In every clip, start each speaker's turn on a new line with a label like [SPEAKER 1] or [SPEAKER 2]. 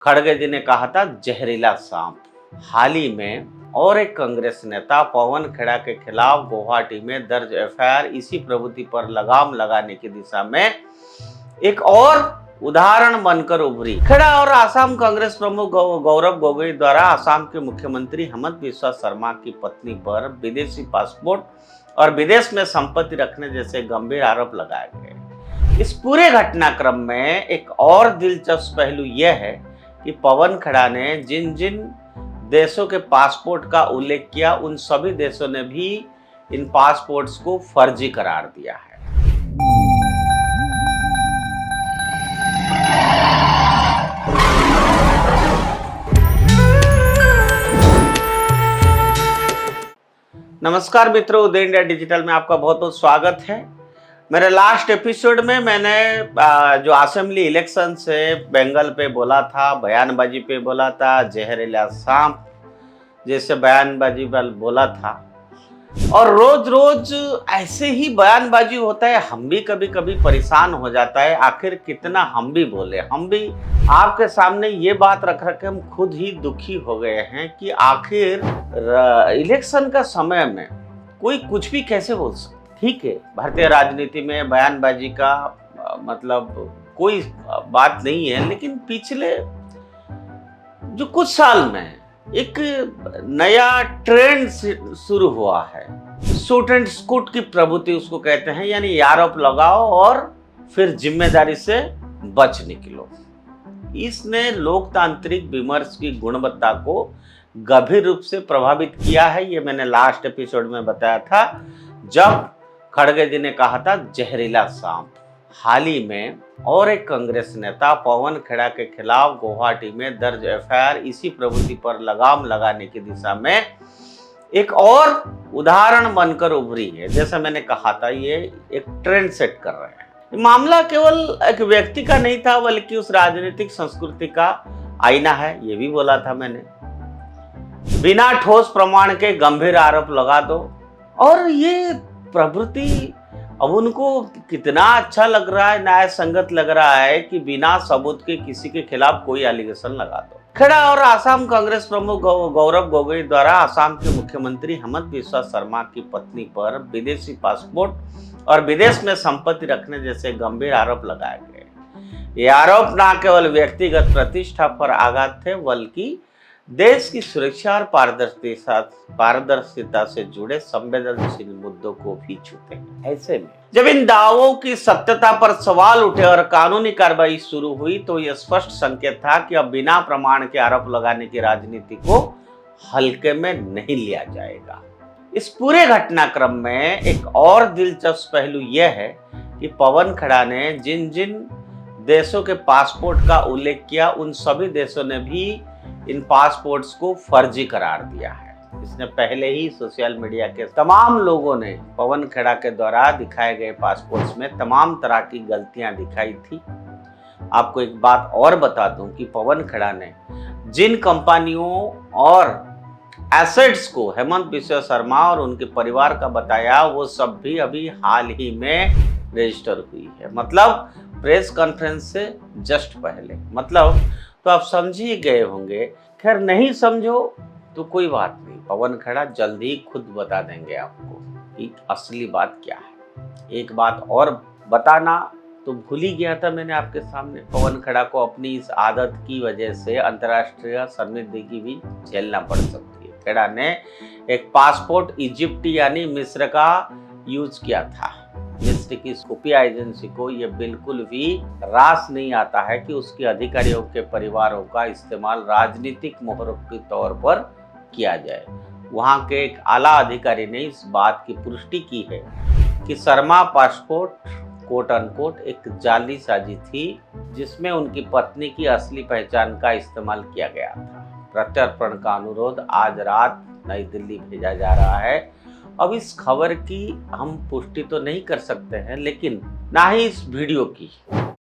[SPEAKER 1] खड़गे जी ने कहा था जहरीला सांप। हाल ही में और एक कांग्रेस नेता पवन खेड़ा के खिलाफ गुवाहाटी में दर्ज एफआईआर इसी प्रवृत्ति पर लगाम लगाने की दिशा में एक और उदाहरण बनकर उभरी। खेड़ा और आसाम कांग्रेस प्रमुख गौरव गोगोई द्वारा आसाम के मुख्यमंत्री हेमंत बिस्वा शर्मा की पत्नी पर विदेशी पासपोर्ट और विदेश में संपत्ति रखने जैसे गंभीर आरोप लगाए गए। इस पूरे घटनाक्रम में एक और दिलचस्प पहलू यह है कि पवन खेड़ा ने जिन जिन देशों के पासपोर्ट का उल्लेख किया उन सभी देशों ने भी इन पासपोर्ट्स को फर्जी करार दिया है। नमस्कार मित्रों, उदय इंडिया डिजिटल में आपका बहुत बहुत स्वागत है। मेरे लास्ट एपिसोड में मैंने जो असेंबली इलेक्शन से बंगाल पे बोला था, बयानबाजी पे बोला था, जहरीला सांप जैसे बयानबाजी पर बोला था, और रोज रोज ऐसे ही बयानबाजी होता है। हम भी कभी कभी परेशान हो जाता है, आखिर कितना हम भी बोले। हम भी आपके सामने ये बात रख के हम खुद ही दुखी हो गए हैं कि आखिर इलेक्शन का समय में कोई कुछ भी कैसे बोल सकता। ठीक है, भारतीय राजनीति में बयानबाजी का मतलब कोई बात नहीं है, लेकिन पिछले जो कुछ साल में एक नया ट्रेंड शुरू हुआ है। शूट एंड स्कूट की प्रवृत्ति उसको कहते हैं, यानी आरोप लगाओ और फिर जिम्मेदारी से बच निकलो। इसने लोकतांत्रिक विमर्श की गुणवत्ता को गंभीर रूप से प्रभावित किया है। ये मैंने लास्ट एपिसोड में बताया था, जब खड़गे जी ने कहा था जहरीला सांप। हाल ही में और एक कांग्रेस नेता पवन खेड़ा के खिलाफ गुवाहाटी में दर्ज एफआईआर इसी प्रवृत्ति पर लगाम लगाने की दिशा में एक और उदाहरण बनकर उभरी है। जैसा मैंने कहा था, ये एक ट्रेंड सेट कर रहे हैं। मामला केवल एक व्यक्ति का नहीं था, बल्कि उस राजनीतिक संस्कृति का आईना है, ये भी बोला था मैंने। बिना ठोस प्रमाण के गंभीर आरोप लगा दो, और ये प्रवृत्ति अब उनको कितना अच्छा लग रहा है, न्याय संगत लग रहा है कि बिना सबूत के किसी के खिलाफ कोई एलिगेशन लगा दो। खेड़ा और आसाम कांग्रेस प्रमुख गौरव गोगोई द्वारा आसाम के मुख्यमंत्री हेमंत बिस्वा शर्मा की पत्नी पर विदेशी पासपोर्ट और विदेश में संपत्ति रखने जैसे गंभीर आरोप लगाए गए। ये आरोप न केवल व्यक्तिगत प्रतिष्ठा पर आघात थे, बल्कि देश की सुरक्षा और पारदर्शिता से जुड़े संवेदनशील मुद्दों को भी छूते हैं। ऐसे में जब इन दावों की सत्यता पर सवाल उठे और कानूनी कार्रवाई शुरू हुई, तो यह स्पष्ट संकेत था कि अब बिना प्रमाण के आरोप लगाने की राजनीति को हल्के में नहीं लिया जाएगा। इस पूरे घटनाक्रम में एक और दिलचस्प पहलू यह है कि पवन खेड़ा ने जिन जिन देशों के पासपोर्ट का उल्लेख किया उन सभी देशों ने भी इन पासपोर्ट्स को फर्जी करार दिया है। इसने पहले ही सोशल मीडिया के तमाम लोगों ने पवन खेड़ा के द्वारा दिखाए गए पासपोर्ट्स में तमाम तरह की गलतियां दिखाई थी। आपको एक बात और बता दूं कि पवन खेड़ा ने जिन कंपनियों और एसेट्स को हेमंत बिस्वा शर्मा और उनके परिवार का बताया, वो सब भी अभी हाल ही में रजिस्टर हुई है, मतलब प्रेस कॉन्फ्रेंस से जस्ट पहले। मतलब तो आप समझ ही गए होंगे। खैर, नहीं समझो तो कोई बात नहीं, पवन खेड़ा जल्द ही खुद बता देंगे आपको कि असली बात क्या है। एक बात और बताना तो भूल ही गया था मैंने आपके सामने, पवन खेड़ा को अपनी इस आदत की वजह से अंतर्राष्ट्रीय शर्मिंदगी भी झेलना पड़ सकती है। खेड़ा ने एक पासपोर्ट इजिप्ट यानी मिस्र का यूज किया था। मिस्र की खुफिया एजेंसी को यह बिल्कुल भी रास नहीं आता है कि उसके अधिकारियों के परिवारों का इस्तेमाल राजनीतिक मोहर के तौर पर किया जाए। वहां के एक आला अधिकारी ने इस बात की पुष्टि की है कि शर्मा पासपोर्ट कोट अनकोट एक जाली साजी थी, जिसमें उनकी पत्नी की असली पहचान का इस्तेमाल किया गया था। प्रत्यर्पण का अनुरोध आज रात नई दिल्ली भेजा जा रहा है। अब इस खबर की हम पुष्टि तो नहीं कर सकते हैं, लेकिन ना ही इस वीडियो की।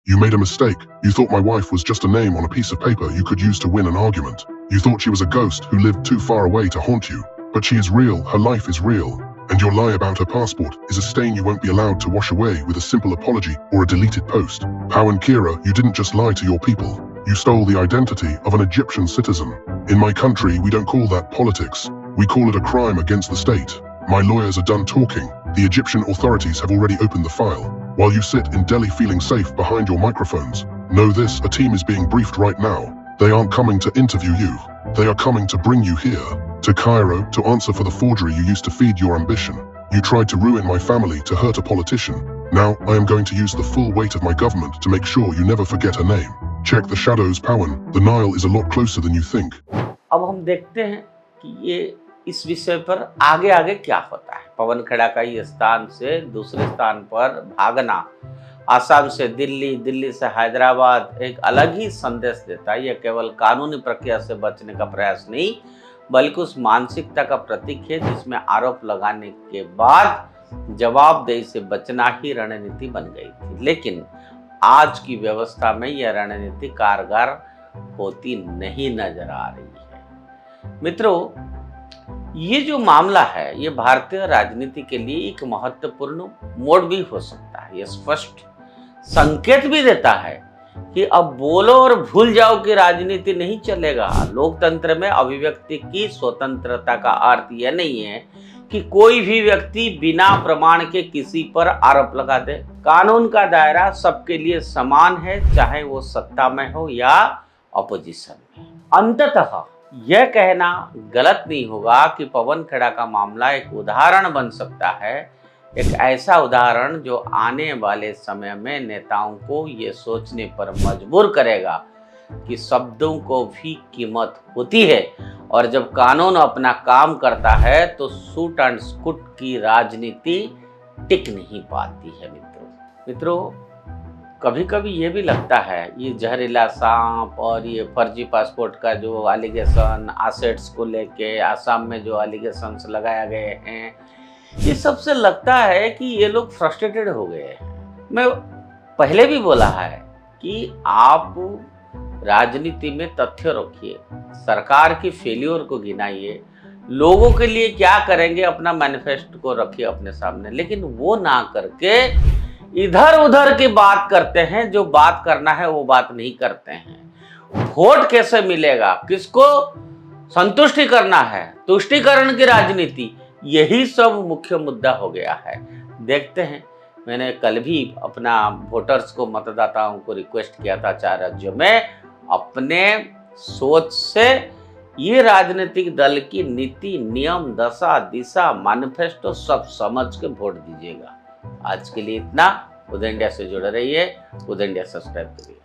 [SPEAKER 2] You made a mistake. You thought my wife was just a name on a piece of paper you could use to win an argument. You thought she was a ghost who lived too far away to haunt you. But she is real, her life is real. And your lie about her passport is a stain you won't be allowed to wash away with a simple apology or a deleted post. Pawan Kira, you didn't just lie to your people. You stole the identity of an Egyptian citizen. In my country, we don't call that politics. We call it a crime against the state. My lawyers are done talking. The Egyptian authorities have already opened the file. While you sit in Delhi feeling safe behind your microphones, know this, a team is being briefed right now. They aren't coming to interview you. They are coming to bring you here, to Cairo, to answer for the forgery you used to feed your ambition. You tried to ruin my family, to hurt a politician. Now, I am going to use the full weight of my government to make sure you never forget her name. Check the shadows, Pawan. The Nile is a lot closer than you think.
[SPEAKER 1] अब हम देखते हैं कि ये इस विषय पर आगे आगे क्या होता है। पवन खेड़ा का ये स्थान से दूसरे स्थान पर भागना, आसाम से दिल्ली, दिल्ली से हैदराबाद, एक अलग ही संदेश देता है। यह केवल कानूनी प्रक्रिया से बचने का प्रयास नहीं, बल्कि उस मानसिकता का प्रतीक है जिसमें आरोप लगाने के बाद जवाबदेही से बचना ही रणनीति बन गई थी। लेकिन आज की व्यवस्था में यह रणनीति कारगर होती नहीं नजर आ रही है। मित्रों, ये जो मामला है ये भारतीय राजनीति के लिए एक महत्वपूर्ण मोड़ भी हो सकता है। यह स्पष्ट संकेत भी देता है कि अब बोलो और भूल जाओ कि राजनीति नहीं चलेगा। लोकतंत्र में अभिव्यक्ति की स्वतंत्रता का अर्थ यह नहीं है कि कोई भी व्यक्ति बिना प्रमाण के किसी पर आरोप लगा दे। कानून का दायरा सबके लिए समान है, चाहे वो सत्ता में हो या अपोजिशन में। अंततः यह कहना गलत नहीं होगा कि पवन खेड़ा का मामला एक उदाहरण बन सकता है, एक ऐसा उदाहरण जो आने वाले समय में नेताओं को ये सोचने पर मजबूर करेगा कि शब्दों को भी कीमत होती है, और जब कानून अपना काम करता है तो शूट एंड स्कूट की राजनीति टिक नहीं पाती है। मित्रों, कभी कभी ये भी लगता है ये जहरीला सांप और ये फर्जी पासपोर्ट का जो एलिगेशन, एसेट्स को लेके आसाम में जो एलिगेशंस लगाए गए हैं, ये सबसे लगता है कि ये लोग फ्रस्ट्रेटेड हो गए हैं। मैं पहले भी बोला है कि आप राजनीति में तथ्य रखिए, सरकार की फेल्योर को गिनाइए, लोगों के लिए क्या करेंगे अपना मैनिफेस्टो को रखिए अपने सामने, लेकिन वो ना करके इधर उधर की बात करते हैं। जो बात करना है वो बात नहीं करते हैं। वोट कैसे मिलेगा, किसको संतुष्टि करना है, तुष्टिकरण की राजनीति, यही सब मुख्य मुद्दा हो गया है। देखते हैं, मैंने कल भी अपना वोटर्स को, मतदाताओं को रिक्वेस्ट किया था 4 राज्यों में, अपने सोच से ये राजनीतिक दल की नीति, नियम, दशा, दिशा, मैनिफेस्टो सब समझ के वोट दीजिएगा। आज के लिए इतना। उदय इंडिया से जुड़े रहिए, उदय इंडिया सब्सक्राइब करिए।